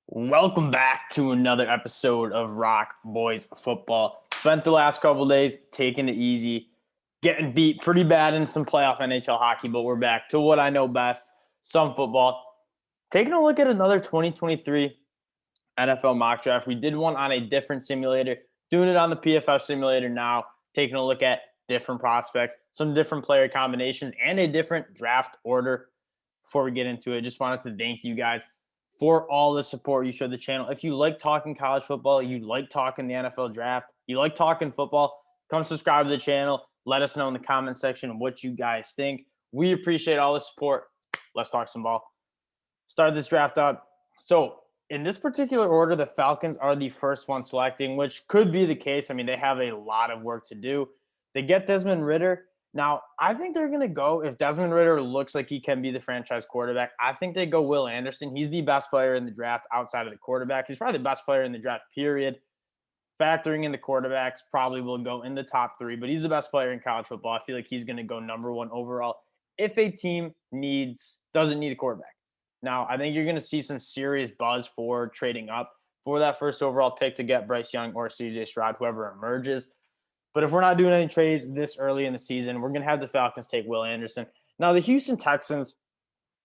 Welcome back to another episode of ROC Boys Football. Spent the last couple of days taking it easy, getting beat pretty bad in some playoff NHL hockey, but we're back to what I know best, some football. Taking a look at another 2023 NFL mock draft. We did one on a different simulator, doing it on the PFF simulator now, taking a look at different prospects, some different player combinations, and a different draft order. Before we get into it, just wanted to thank you guys for all the support you showed the channel. If you like talking college football, you like talking the NFL draft, you like talking football, come subscribe to the channel. Let us know in the comment section what you guys think. We appreciate all the support. Let's talk some ball. Start this draft up. So in this particular order, the Falcons are the first one selecting, which could be the case. I mean, they have a lot of work to do. They get Desmond Ridder. Now, I think they're going to go, if Desmond Ridder looks like he can be the franchise quarterback, I think they go Will Anderson. He's the best player in the draft outside of the quarterback. He's probably the best player in the draft, period. Factoring in the quarterbacks, probably will go in the top three, but he's the best player in college football. I feel like he's going to go number one overall if a team doesn't need a quarterback. Now, I think you're going to see some serious buzz for trading up for that first overall pick to get Bryce Young or CJ Stroud, whoever emerges. But if we're not doing any trades this early in the season, we're going to have the Falcons take Will Anderson. Now, the Houston Texans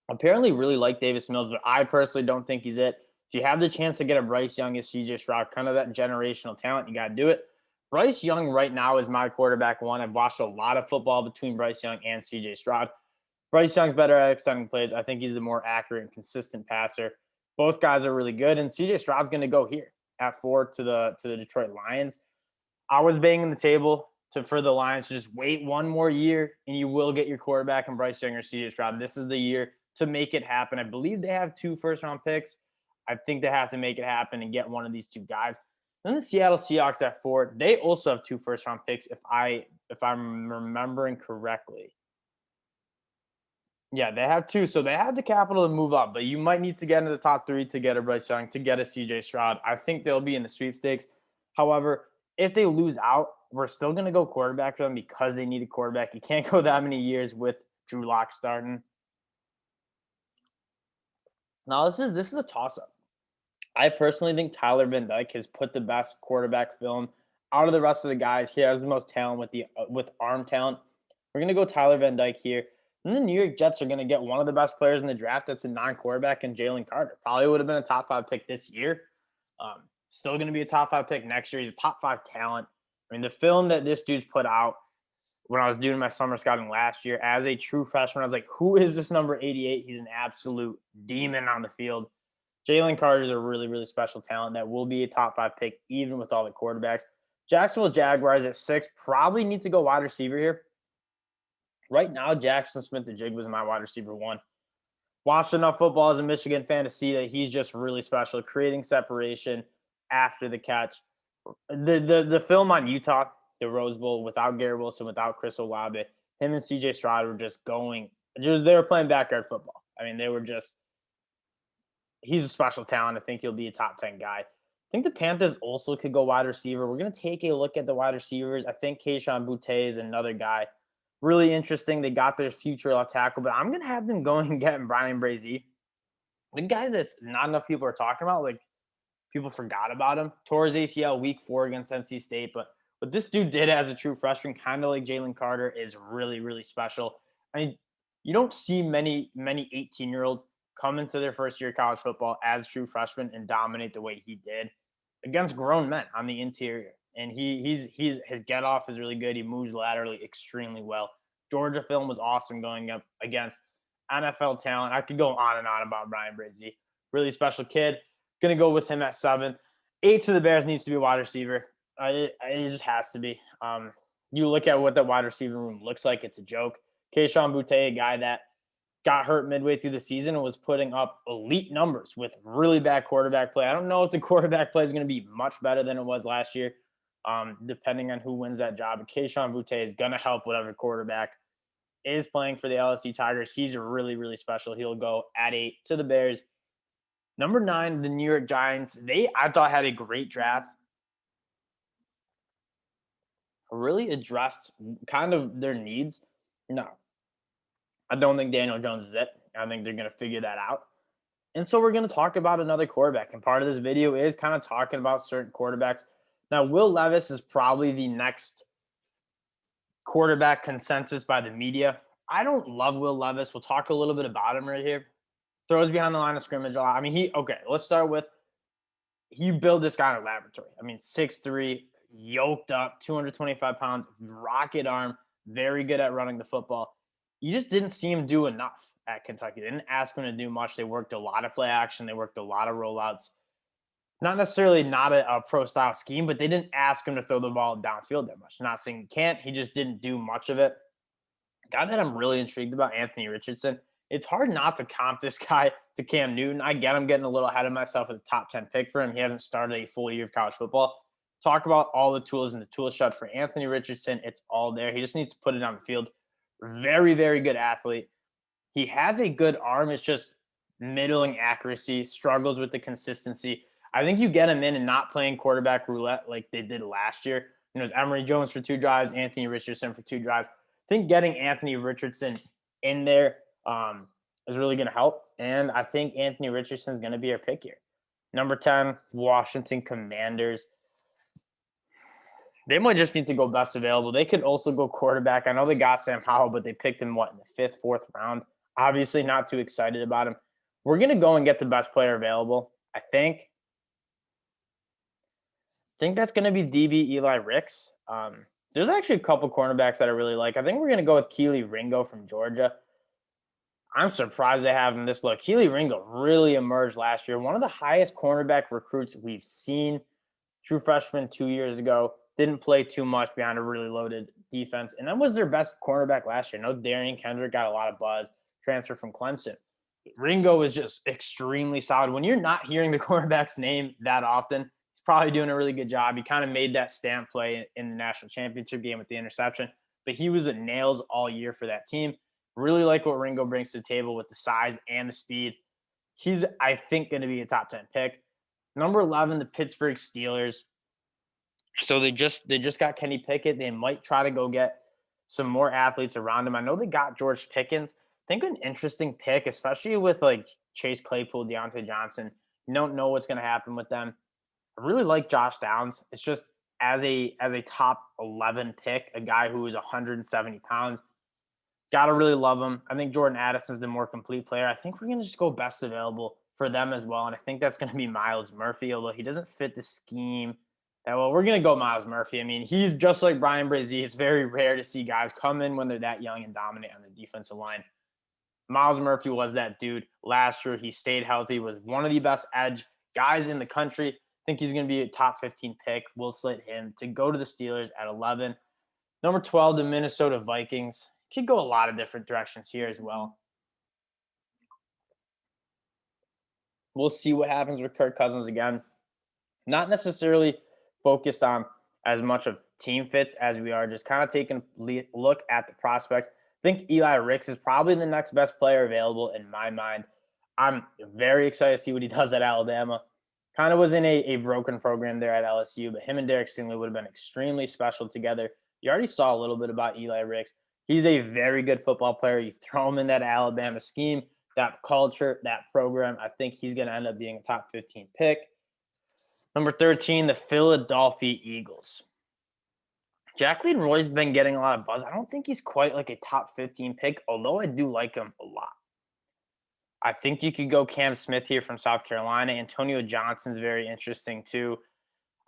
apparently really like Davis Mills, but I personally don't think he's it. If you have the chance to get a Bryce Young as CJ Stroud, kind of that generational talent, you got to do it. Bryce Young right now is my quarterback one. I've watched a lot of football between Bryce Young and CJ Stroud. Bryce Young's better at extending plays. I think he's the more accurate and consistent passer. Both guys are really good, and CJ Stroud's going to go here at 4 to the Detroit Lions. I was banging the table for the Lions to just wait one more year, and you will get your quarterback in Bryce Young or CJ Stroud. This is the year to make it happen. I believe they have 2 first-round picks. I think they have to make it happen and get one of these two guys. Then the Seattle Seahawks at 4. They also have 2 first-round picks, if I'm remembering correctly. Yeah, they have 2. So they have the capital to move up, but you might need to get into the top 3 to get a Bryce Young, to get a CJ Stroud. I think they'll be in the sweepstakes. However, if they lose out, we're still going to go quarterback for them because they need a quarterback. You can't go that many years with Drew Lock starting. Now, this is a toss-up. I personally think Tyler Van Dyke has put the best quarterback film out of the rest of the guys. He has the most talent with arm talent. We're going to go Tyler Van Dyke here. And the New York Jets are going to get one of the best players in the draft that's a non-quarterback in Jalen Carter. Probably would have been a top 5 pick this year. Still going to be a top 5 pick next year. He's a top 5 talent. I mean, the film that this dude's put out when I was doing my summer scouting last year as a true freshman, I was like, who is this number 88? He's an absolute demon on the field. Jalen Carter is a really, really special talent that will be a top 5 pick even with all the quarterbacks. Jacksonville Jaguars at 6 probably need to go wide receiver here. Right now, Jackson Smith the Jig was my wide receiver 1. Watched enough football as a Michigan fan to see that he's just really special, creating separation after the catch. The film on Utah, the Rose Bowl, without Garrett Wilson, without Chris Olave, him and CJ Stroud were they were playing backyard football. I mean, he's a special talent. I think he'll be a top 10 guy. I think the Panthers also could go wide receiver. We're going to take a look at the wide receivers. I think Kayshon Boutte is another guy. Really interesting. They got their future left tackle, but I'm going to have them going and getting Brian Brazee. The guy that's not enough people are talking about, like people forgot about him. Tore his ACL week 4 against NC State, but what this dude did as a true freshman, kind of like Jalen Carter, is really, really special. I mean, you don't see many 18-year-olds come into their first year of college football as true freshmen and dominate the way he did against grown men on the interior. And his get off is really good. He moves laterally extremely well. Georgia film was awesome going up against NFL talent. I could go on and on about Brian Brazee. Really special kid. Going to go with him at 7. 8 to the Bears needs to be a wide receiver. It just has to be. You look at what the wide receiver room looks like, it's a joke. Kayshon Boutte, a guy that got hurt midway through the season and was putting up elite numbers with really bad quarterback play. I don't know if the quarterback play is going to be much better than it was last year, depending on who wins that job. But Kayshon Boutte is going to help whatever quarterback is playing for the LSU Tigers. He's really, really special. He'll go at 8 to the Bears. Number 9, the New York Giants. I thought, had a great draft. Really addressed kind of their needs. No, I don't think Daniel Jones is it. I think they're going to figure that out. And so we're going to talk about another quarterback. And part of this video is kind of talking about certain quarterbacks. Now, Will Levis is probably the next quarterback consensus by the media. I don't love Will Levis. We'll talk a little bit about him right here. Throws behind the line of scrimmage a lot. I mean, let's start with he built this guy in a laboratory. I mean, 6'3", yoked up, 225 pounds, rocket arm, very good at running the football. You just didn't see him do enough at Kentucky. They didn't ask him to do much. They worked a lot of play action. They worked a lot of rollouts. Not necessarily not a pro style scheme, but they didn't ask him to throw the ball downfield that much. Not saying he can't. He just didn't do much of it. Guy that I'm really intrigued about, Anthony Richardson. It's hard not to comp this guy to Cam Newton. I get I'm getting a little ahead of myself with the top 10 pick for him. He hasn't started a full year of college football. Talk about all the tools in the tool shed for Anthony Richardson. It's all there. He just needs to put it on the field. Very, very good athlete. He has a good arm. It's just middling accuracy, struggles with the consistency. I think you get him in and not playing quarterback roulette like they did last year. It was Emory Jones for 2 drives, Anthony Richardson for 2 drives. I think getting Anthony Richardson in there is really going to help. And I think Anthony Richardson is going to be our pick here. Number 10, Washington Commanders. They might just need to go best available. They could also go quarterback. I know they got Sam Howell, but they picked him, in the 5th, 4th round. Obviously not too excited about him. We're going to go and get the best player available. I think that's going to be DB Eli Ricks. There's actually a couple cornerbacks that I really like. I think we're going to go with Keely Ringo from Georgia. I'm surprised they have him this low. Keely Ringo really emerged last year. One of the highest cornerback recruits we've seen. True freshman 2 years ago. Didn't play too much behind a really loaded defense. And that was their best cornerback last year. No, Darian Kendrick got a lot of buzz. Transfer from Clemson. Ringo is just extremely solid. When you're not hearing the cornerback's name that often, he's probably doing a really good job. He kind of made that stamp play in the national championship game with the interception. But he was with nails all year for that team. Really like what Ringo brings to the table with the size and the speed. He's, I think, going to be a top 10 pick. Number 11, the Pittsburgh Steelers. So they just got Kenny Pickett. They might try to go get some more athletes around him. I know they got George Pickens. I think an interesting pick, especially with like Chase Claypool, Deontay Johnson. You don't know what's going to happen with them. I really like Josh Downs. It's just as a top 11 pick, a guy who is 170 pounds. Gotta really love him. I think Jordan Addison's the more complete player. I think we're going to just go best available for them as well. And I think that's going to be Myles Murphy, although he doesn't fit the scheme that well. We're going to go Myles Murphy. I mean, he's just like Brian Brzee. It's very rare to see guys come in when they're that young and dominant on the defensive line. Myles Murphy was that dude last year. He stayed healthy, was one of the best edge guys in the country. I think he's going to be a top 15 pick. We'll slate him to go to the Steelers at 11. Number 12, the Minnesota Vikings. Could go a lot of different directions here as well. We'll see what happens with Kirk Cousins again. Not necessarily focused on as much of team fits as we are just kind of taking a look at the prospects. I think Eli Ricks is probably the next best player available in my mind. I'm very excited to see what he does at Alabama. Kind of was in a broken program there at LSU, but him and Derek Stingley would have been extremely special together. You already saw a little bit about Eli Ricks. He's a very good football player. You throw him in that Alabama scheme, that culture, that program. I think he's going to end up being a top 15 pick. Number 13, the Philadelphia Eagles. Jacqueline Roy's been getting a lot of buzz. I don't think he's quite like a top 15 pick, although I do like him a lot. I think you could go Cam Smith here from South Carolina. Antonio Johnson's very interesting too.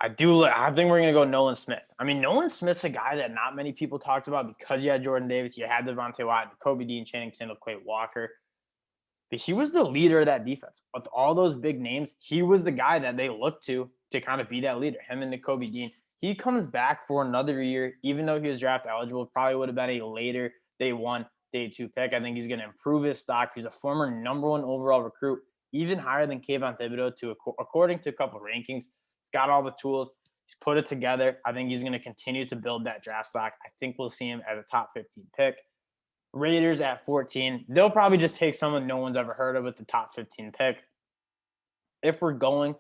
I think we're going to go Nolan Smith. I mean, Nolan Smith's a guy that not many people talked about because you had Jordan Davis, you had Devontae Wyatt, Kobe Dean, Channing Tindall, Quay Walker. But he was the leader of that defense. With all those big names, he was the guy that they looked to kind of be that leader, him and Kobe Dean. He comes back for another year, even though he was draft eligible, probably would have been a later day 1, day 2 pick. I think he's going to improve his stock. He's a former number 1 overall recruit, even higher than Kayvon Thibodeau, according to a couple of rankings. Got all the tools. He's put it together. I think he's going to continue to build that draft stock. I think we'll see him as a top 15 pick. Raiders at 14. They'll probably just take someone no one's ever heard of with the top 15 pick. If we're going,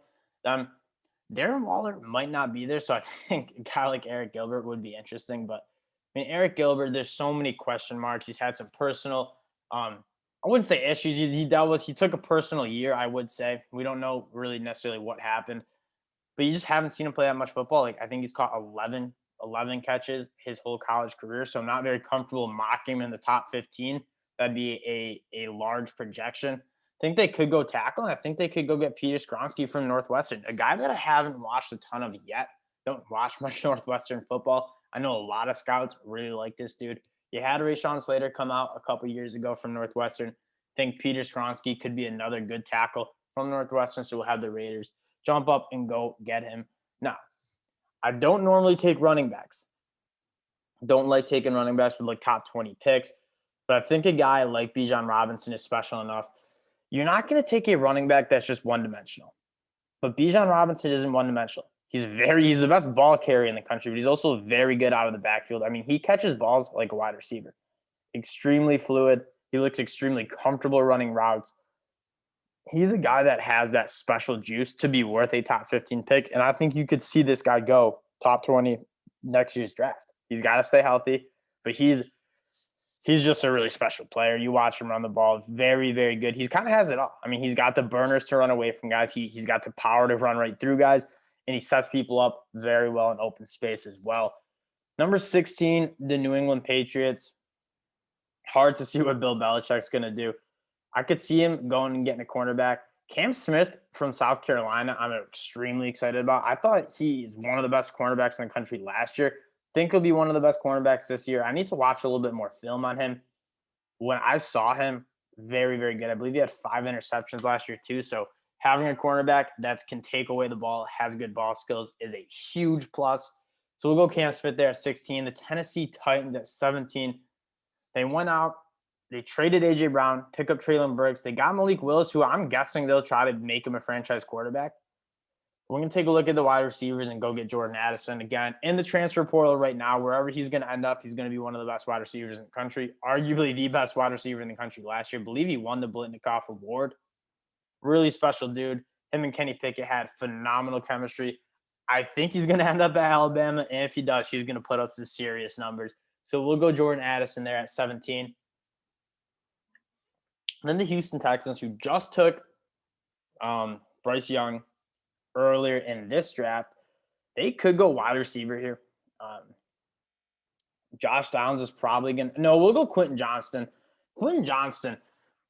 Darren Waller might not be there, so I think a guy like Eric Gilbert would be interesting. But I mean, Eric Gilbert, there's so many question marks. He's had some personal I wouldn't say issues he dealt with. He took a personal year, I would say. We don't know really necessarily what happened, but you just haven't seen him play that much football. Like, I think he's caught 11 catches his whole college career. So I'm not very comfortable mocking him in the top 15. That'd be a large projection. I think they could go tackle, and I think they could go get Peter Skronsky from Northwestern, a guy that I haven't watched a ton of yet. Don't watch much Northwestern football. I know a lot of scouts really like this dude. You had Rashawn Slater come out a couple years ago from Northwestern. I think Peter Skronsky could be another good tackle from Northwestern, so we'll have the Raiders jump up and go get him. Now, I don't normally take running backs. Don't like taking running backs with like top 20 picks, but I think a guy like Bijan Robinson is special enough. You're not going to take a running back that's just one-dimensional. But Bijan Robinson isn't one-dimensional. He's the best ball carrier in the country, but he's also very good out of the backfield. I mean, he catches balls like a wide receiver. Extremely fluid. He looks extremely comfortable running routes. He's a guy that has that special juice to be worth a top 15 pick, and I think you could see this guy go top 20 next year's draft. He's got to stay healthy, but he's just a really special player. You watch him run the ball, very, very good. He kind of has it all. I mean, he's got the burners to run away from guys. He's got the power to run right through guys, and he sets people up very well in open space as well. Number 16, the New England Patriots. Hard to see what Bill Belichick's going to do. I could see him going and getting a cornerback. Cam Smith from South Carolina, I'm extremely excited about. I thought he's one of the best cornerbacks in the country last year. Think he'll be one of the best cornerbacks this year. I need to watch a little bit more film on him. When I saw him, very, very good. I believe he had 5 interceptions last year too. So having a cornerback that can take away the ball, has good ball skills is a huge plus. So we'll go Cam Smith there at 16. The Tennessee Titans at 17. They went out. They traded A.J. Brown, pick up Treylon Burks. They got Malik Willis, who I'm guessing they'll try to make him a franchise quarterback. We're going to take a look at the wide receivers and go get Jordan Addison. Again, in the transfer portal right now, wherever he's going to end up, he's going to be one of the best wide receivers in the country, arguably the best wide receiver in the country last year. I believe he won the Blitnikoff Award. Really special dude. Him and Kenny Pickett had phenomenal chemistry. I think he's going to end up at Alabama, and if he does, he's going to put up some serious numbers. So we'll go Jordan Addison there at 17. And then the Houston Texans, who just took Bryce Young earlier in this draft, they could go wide receiver here. Josh Downs is probably going to – no, we'll go Quentin Johnston. Quentin Johnston,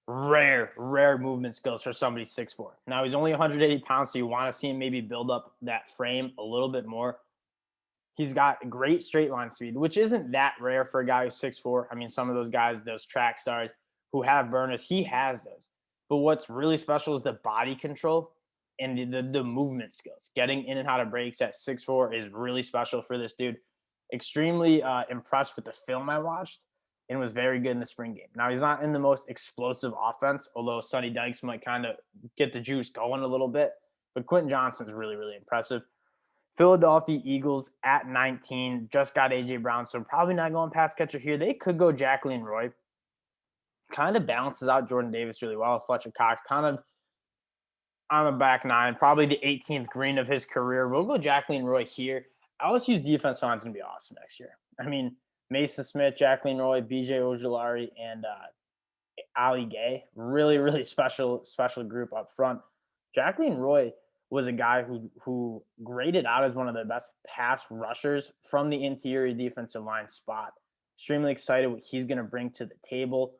rare movement skills for somebody 6'4". Now, he's only 180 pounds, so you want to see him maybe build up that frame a little bit more. He's got great straight line speed, which isn't that rare for a guy who's 6'4". I mean, some of those guys, those track stars who have burners, he has those. But what's really special is the body control and the movement skills. Getting in and out of breaks at 6'4" is really special for this dude. Extremely impressed with the film I watched and was very good in the spring game. Now, he's not in the most explosive offense, although Sonny Dykes might kind of get the juice going a little bit. But Quentin Johnston's really, really impressive. Philadelphia Eagles at 19, just got A.J. Brown, so probably not going pass catcher here. They could go Jacqueline Roy. Kind of balances out Jordan Davis really well. Fletcher Cox kind of on the back nine, probably the 18th green of his career. We'll go Jacqueline Roy here. LSU's defense line is going to be awesome next year. I mean, Mason Smith, Jacqueline Roy, B.J. Ojulari, and Ali Gay. Really, really special group up front. Jacqueline Roy was a guy who graded out as one of the best pass rushers from the interior defensive line spot. Extremely excited what he's going to bring to the table.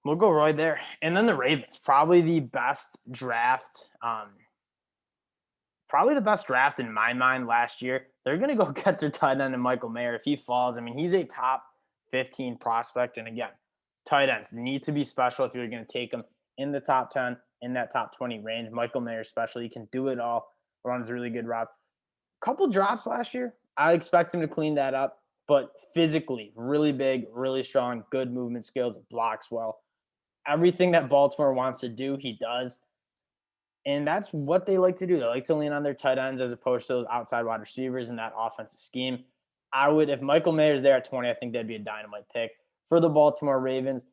We'll go Roy there. And then the Ravens, probably the best draft. Probably the best draft in my mind last year. They're going to go get their tight end and Michael Mayer. If he falls, I mean, he's a top 15 prospect. And again, tight ends need to be special if you're going to take them in the top 10, in that top 20 range. Michael Mayer special. He can do it all. Runs really good routes. Couple drops last year. I expect him to clean that up. But physically, really big, really strong, good movement skills, blocks well. Everything that Baltimore wants to do, he does. And that's what they like to do. They like to lean on their tight ends as opposed to those outside wide receivers in that offensive scheme. I would, if Michael Mayer's there at 20, I think that'd be a dynamite pick for the Baltimore Ravens.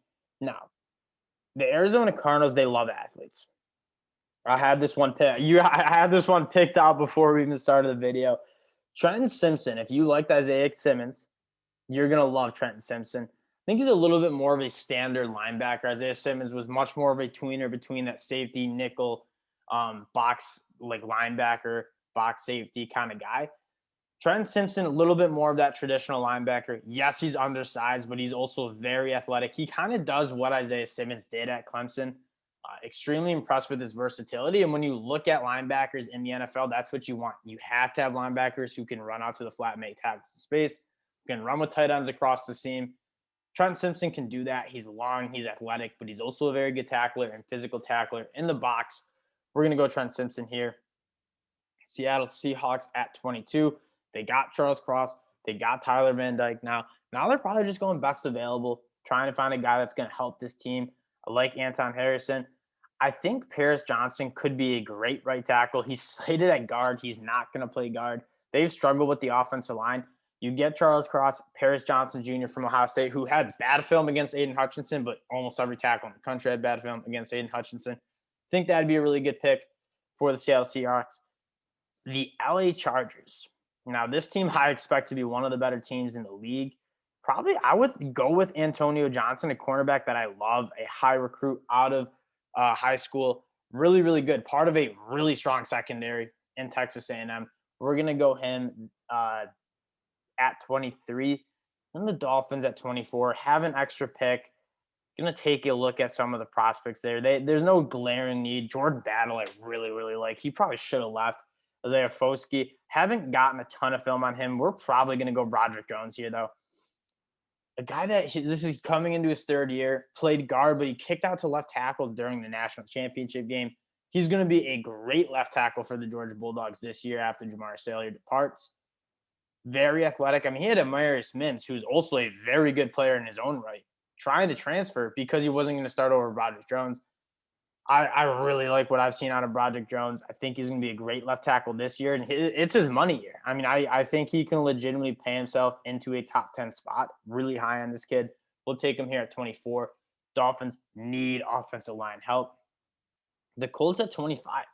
Now, the Arizona Cardinals, they love athletes. I had this one picked out before we even started the video. Trenton Simpson, if you liked Isaiah Simmons, you're going to love Trenton Simpson. I think he's a little bit more of a standard linebacker. Isaiah Simmons was much more of a tweener between that safety, nickel, box, like linebacker, box safety kind of guy. Trenton Simpson, a little bit more of that traditional linebacker. Yes, he's undersized, but he's also very athletic. He kind of does what Isaiah Simmons did at Clemson. Extremely impressed with his versatility. And when you look at linebackers in the NFL, that's what you want. You have to have linebackers who can run out to the flat, make tackles in space, who can run with tight ends across the seam. Trenton Simpson can do that. He's long, he's athletic, but he's also a very good tackler and physical tackler in the box. We're going to go Trenton Simpson here. Seattle Seahawks at 22. They got Charles Cross. They got Tyler Van Dyke now. Now they're probably just going best available, trying to find a guy that's going to help this team. I like Anton Harrison. I think Paris Johnson could be a great right tackle. He's slated at guard. He's not going to play guard. They've struggled with the offensive line. You get Charles Cross, Paris Johnson Jr. from Ohio State, who had bad film against Aiden Hutchinson, but almost every tackle in the country had bad film against Aiden Hutchinson. I think that'd be a really good pick for the Seattle Seahawks. The LA Chargers. Now, this team I expect to be one of the better teams in the league. Probably I would go with Antonio Johnson, a cornerback that I love, a high recruit out of high school. Really, really good. Part of a really strong secondary in Texas A&M. We're going to go him at 23. And the Dolphins at 24. Have an extra pick. Going to take a look at some of the prospects there. There's no glaring need. Jordan Battle I really, really like. He probably should have left. Isaiah Foskey. Haven't gotten a ton of film on him. We're probably going to go Broderick Jones here, though. A guy that this is coming into his third year, played guard, but he kicked out to left tackle during the national championship game. He's going to be a great left tackle for the Georgia Bulldogs this year after Jamar Salyer departs. Very athletic. I mean, he had Amarius Mims, who's also a very good player in his own right, trying to transfer because he wasn't going to start over Broderick Jones. I really like what I've seen out of Broderick Jones. I think he's going to be a great left tackle this year, and it's his money year. I mean, I think he can legitimately pay himself into a top 10 spot. Really high on this kid. We'll take him here at 24. Dolphins need offensive line help. The Colts at 25.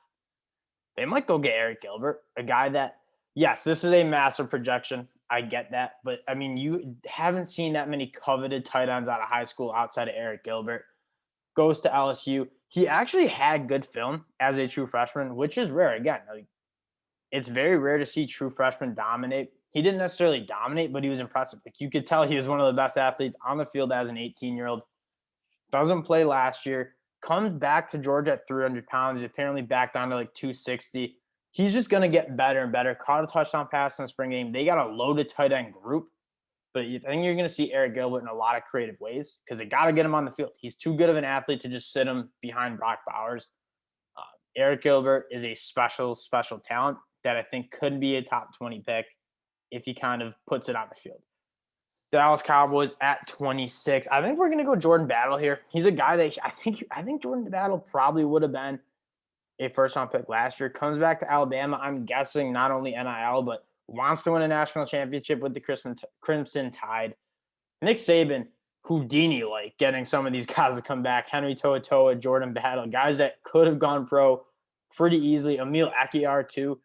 They might go get Eric Gilbert, a guy that, yes, this is a massive projection. I get that. But, I mean, you haven't seen that many coveted tight ends out of high school outside of Eric Gilbert. Goes to LSU. He actually had good film as a true freshman, which is rare. Again, like, it's very rare to see true freshmen dominate. He didn't necessarily dominate, but he was impressive. Like, you could tell he was one of the best athletes on the field as an 18-year-old. Doesn't play last year. Comes back to Georgia at 300 pounds. He's apparently back down to like 260. He's just going to get better and better. Caught a touchdown pass in the spring game. They got a loaded tight end group. But I think you're going to see Eric Gilbert in a lot of creative ways because they got to get him on the field. He's too good of an athlete to just sit him behind Brock Bowers. Eric Gilbert is a special, special talent that I think could be a top 20 pick if he kind of puts it on the field. Dallas Cowboys at 26. I think we're going to go Jordan Battle here. He's a guy that I think Jordan Battle probably would have been a first-round pick last year. Comes back to Alabama. I'm guessing not only NIL, but wants to win a national championship with the Crimson Tide. Nick Saban, Houdini-like, getting some of these guys to come back. Henry To'oTo'o, Jordan Battle, guys that could have gone pro pretty easily. Emil Akiar, too.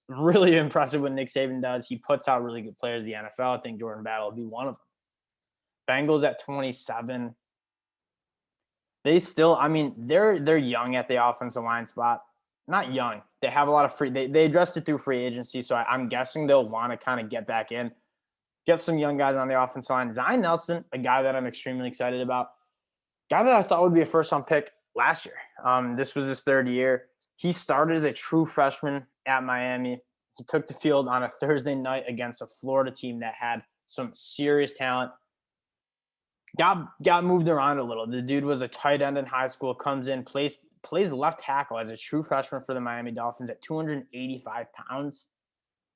Really impressive what Nick Saban does. He puts out really good players in the NFL. I think Jordan Battle will be one of them. Bengals at 27. They still, I mean, they're young at the offensive line spot. Not young. They have a lot of free. They addressed it through free agency, so I'm guessing they'll want to kind of get back in, get some young guys on the offensive line. Zion Nelson, a guy that I'm extremely excited about, guy that I thought would be a first-round pick last year. This was his third year. He started as a true freshman at Miami. He took the field on a Thursday night against a Florida team that had some serious talent. Got moved around a little. The dude was a tight end in high school, comes in, plays left tackle as a true freshman for the Miami Dolphins at 285 pounds.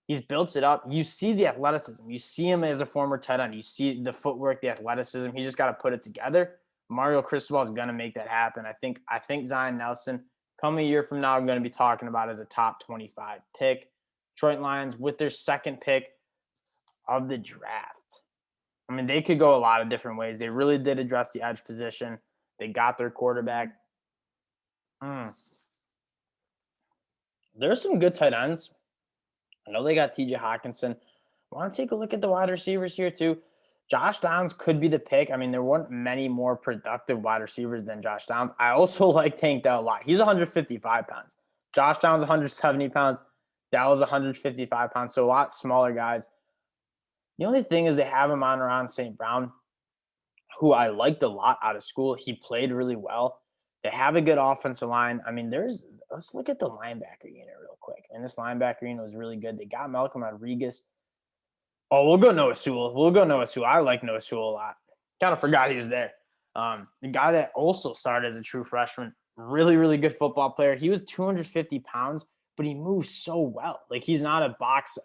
He's built it up. You see the athleticism. You see him as a former tight end. You see the footwork, the athleticism. He just got to put it together. Mario Cristobal is going to make that happen. I think Zion Nelson, come a year from now, I'm going to be talking about as a top 25 pick. Detroit Lions with their second pick of the draft. I mean, they could go a lot of different ways. They really did address the edge position. They got their quarterback. There's some good tight ends. I know they got TJ Hawkinson. I want to take a look at the wide receivers here too. Josh Downs could be the pick. I mean, there weren't many more productive wide receivers than Josh Downs. I also like Tank Dell a lot. He's 155 pounds. Josh Downs 170 pounds. Dell is 155 pounds, so a lot smaller guys. The only thing is they have him on around St. Brown, who I liked a lot out of school. He played really well. They have a good offensive line. I mean, let's look at the linebacker unit real quick. And this linebacker unit was really good. They got Malcolm Rodriguez. Oh, we'll go Noah Sewell. I like Noah Sewell a lot. Kind of forgot he was there. The guy that also started as a true freshman, really, really good football player. He was 250 pounds, but he moves so well. Like, he's not a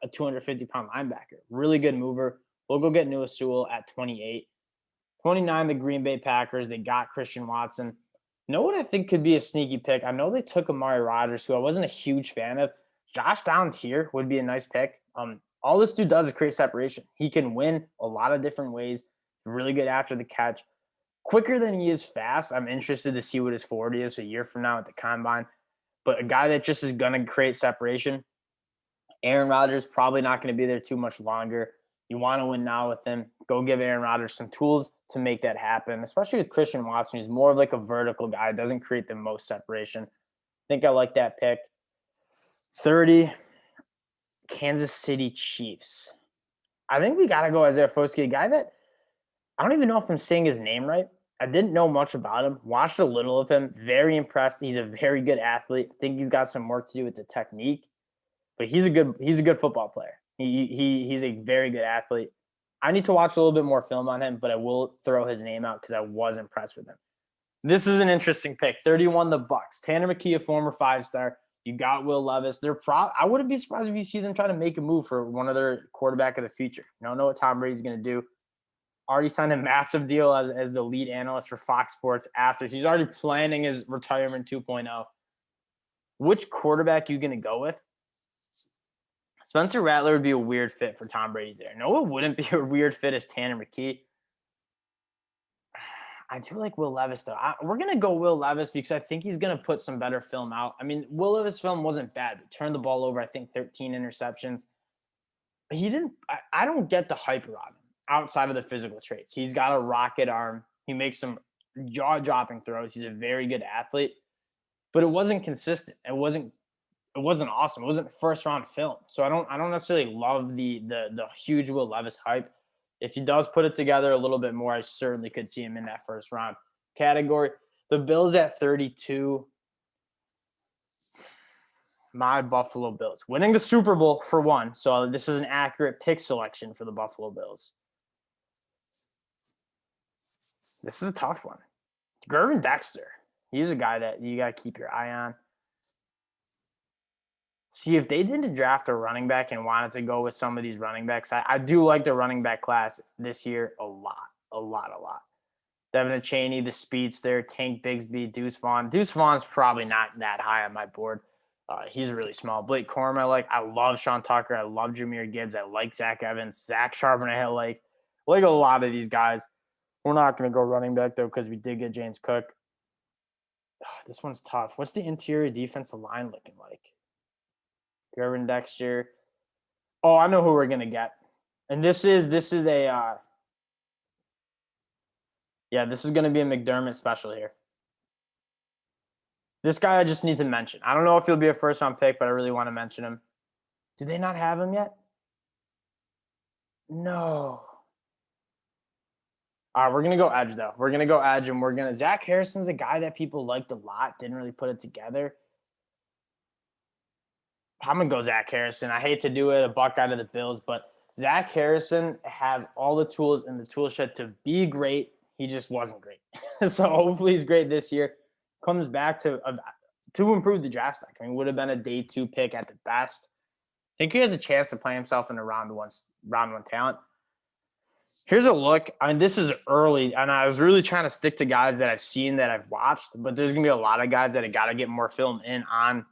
250-pound linebacker. Really good mover. We'll go get Noah Sewell at 28. 29, the Green Bay Packers. They got Christian Watson. You know what I think could be a sneaky pick? I know they took Amari Rodgers, who I wasn't a huge fan of. Josh Downs here would be a nice pick. All this dude does is create separation. He can win a lot of different ways. Really good after the catch. Quicker than he is fast. I'm interested to see what his 40 is a year from now at the combine. But a guy that just is going to create separation. Aaron Rodgers probably not going to be there too much longer. You want to win now with him. Go give Aaron Rodgers some tools to make that happen, especially with Christian Watson, who's more of like a vertical guy, doesn't create the most separation. I think I like that pick. 30, Kansas City Chiefs. I think we got to go Isaiah Foskey, a guy that I don't even know if I'm saying his name right. I didn't know much about him. Watched a little of him. Very impressed. He's a very good athlete. I think he's got some work to do with the technique, but he's a good football player. He's a very good athlete. I need to watch a little bit more film on him, but I will throw his name out because I was impressed with him. This is an interesting pick. 31, the Bucks. Tanner McKee, a former 5-star. You got Will Levis. I wouldn't be surprised if you see them try to make a move for one of their quarterback of the future. You don't know what Tom Brady's going to do. Already signed a massive deal as the lead analyst for Fox Sports Astros. He's already planning his retirement 2.0. Which quarterback are you going to go with? Spencer Rattler would be a weird fit for Tom Brady's there. No, it wouldn't be a weird fit as Tanner McKee. I do like Will Levis, though. We're going to go Will Levis because I think he's going to put some better film out. I mean, Will Levis' film wasn't bad. He turned the ball over, I think, 13 interceptions. But he didn't – I don't get the hype around him outside of the physical traits. He's got a rocket arm. He makes some jaw-dropping throws. He's a very good athlete. But it wasn't consistent. It wasn't awesome. It wasn't first-round film. So I don't necessarily love the huge Will Levis hype. If he does put it together a little bit more, I certainly could see him in that first round category. The Bills at 32. My Buffalo Bills. Winning the Super Bowl for one. So this is an accurate pick selection for the Buffalo Bills. This is a tough one. Gervin Dexter. He's a guy that you got to keep your eye on. See, if they didn't draft a running back and wanted to go with some of these running backs, I do like the running back class this year a lot. Devin Chaney, the speedster, Tank Bigsby, Deuce Vaughn. Deuce Vaughn's probably not that high on my board. He's really small. Blake Corum, I like. I love Sean Tucker. I love Jahmyr Gibbs. I like Zach Evans. Zach Charbonnet, I like a lot of these guys. We're not going to go running back, though, because we did get James Cook. This one's tough. What's the interior defensive line looking like? Gervin Dexter. Oh, I know who we're gonna get, and this is this is gonna be a McDermott special here. This guy I just need to mention. I don't know if he'll be a first round pick, but I really want to mention him. Do they not have him yet? No. All right, we're gonna go edge though. We're gonna go edge, and Zach Harrison's a guy that people liked a lot. Didn't really put it together. I'm going to go Zach Harrison. I hate to do it, a buck out of the Bills, but Zach Harrison has all the tools in the tool shed to be great. He just wasn't great. So hopefully he's great this year. Comes back to improve the draft stock. I mean, would have been a day 2 pick at the best. I think he has a chance to play himself in a round one talent. Here's a look. I mean, this is early, and I was really trying to stick to guys that I've seen, that I've watched, but there's going to be a lot of guys that I got to get more film in on,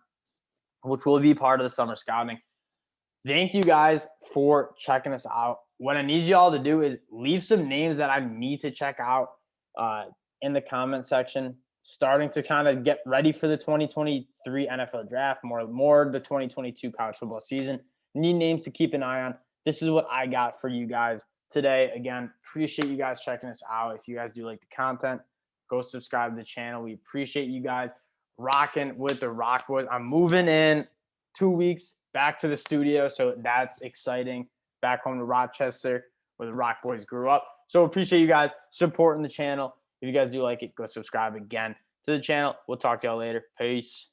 which will be part of the summer scouting. Thank you guys for checking us out. What I need you all to do is leave some names that I need to check out in the comment section, starting to kind of get ready for the 2023 NFL draft, more the 2022 college football season. Need names to keep an eye on. This is what I got for you guys today. Again, appreciate you guys checking us out. If you guys do like the content, go subscribe to the channel. We appreciate you guys rocking with the ROC Boys. I'm moving in 2 weeks back to the studio, so that's exciting. Back home to Rochester, where the ROC Boys grew up. So appreciate you guys supporting the channel. If you guys do like it, go subscribe again to the channel. We'll talk to y'all later. Peace.